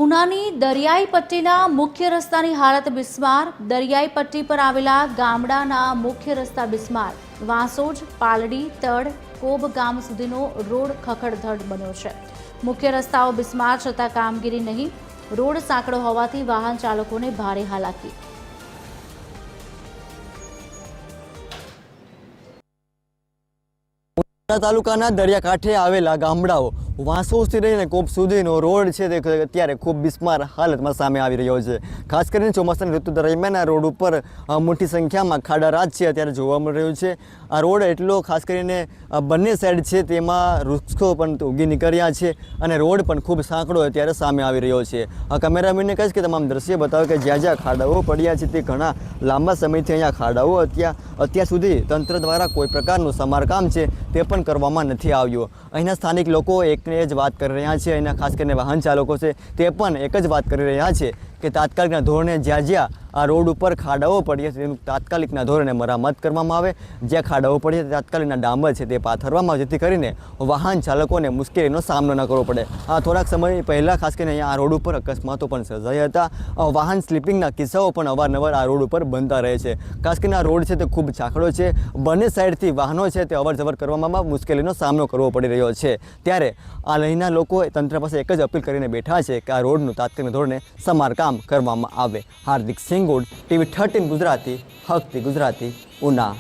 ઉનાની દરિયાઈ પટ્ટીના મુખ્ય રસ્તાની હાલત બિસ્માર। દરિયાઈ પટ્ટી પર આવેલા ગામડાના મુખ્ય રસ્તા બિસ્માર। વાંસોજ, પાલડી, તડ, કોબ ગામ સુધીનો રોડ ખખડધડ બન્યો છે। મુખ્ય રસ્તાઓ બિસ્માર છતાં કામગીરી નહીં। રોડ સાંકડો હોવાથી વાહન ચાલકોને ભારે હાલાકી। તાલુકાના દરિયાકાંઠે આવેલા ગામડાઓ વાંસોથી લઈને કોપ સુધીનો રોડ છે તે અત્યારે ખૂબ બિસ્માર હાલતમાં સામે આવી રહ્યો છે। ખાસ કરીને ચોમાસાની ઋતુ દરમિયાન આ રોડ ઉપર મોટી સંખ્યામાં ખાડારાજ છે અત્યારે જોવા મળી રહ્યું છે। આ રોડ એટલો ખાસ કરીને બંને સાઈડ છે તેમાં વૃક્ષો પણ ઉગી નીકળ્યા છે અને રોડ પણ ખૂબ સાંકડો અત્યારે સામે આવી રહ્યો છે। કેમેરામેનને કહીશ કે તમામ દ્રશ્ય બતાવે કે જ્યાં જ્યાં ખાડાઓ પડ્યા છે તે ઘણા લાંબા સમયથી અહીંયા ખાડાઓ અત્યાર સુધી તંત્ર દ્વારા કોઈ પ્રકારનું સમારકામ છે તે પણ કરવામાં નથી આવ્યું। અહીંના સ્થાનિક લોકો એકને જ વાત કરી રહ્યા છે। અહીંના ખાસ કરીને વાહન ચાલકો છે તે પણ એક જ વાત કરી રહ્યા છે કે તાત્કાલિકના ધોરણે જ્યાં જ્યાં આ રોડ ઉપર ખાડાઓ પડ્યા છે તેનું તાત્કાલિકના ધોરણે મરામત કરવામાં આવે। જ્યાં ખાડાઓ પડ્યા છે તાત્કાલિકના ડામર છે તે પાથરવામાં આવે જેથી કરીને વાહન ચાલકોને મુશ્કેલીનો સામનો ન કરવો પડે। થોડાક સમય પહેલાં ખાસ કરીને અહીંયા આ રોડ ઉપર અકસ્માતો પણ સર્જાયા હતા। વાહન સ્લીપિંગના કિસ્સાઓ પણ અવારનવાર આ રોડ ઉપર બનતા રહે છે। ખાસ કરીને આ રોડ છે તે ખૂબ સાંકડો છે। બંને સાઈડથી વાહનો છે તે અવર જવર કરવામાં મુશ્કેલીનો સામનો કરવો પડી રહ્યો છે। ત્યારે આ લઈના લોકો તંત્ર પાસે એક જ અપીલ કરીને બેઠા છે કે આ રોડનું તાત્કાલિક ધોરણે સમારકામ કરવામાં આવે। હાર્દિક સિંગોડ, TV 13 ગુજરાતી, હકથી ગુજરાતી, ઉના।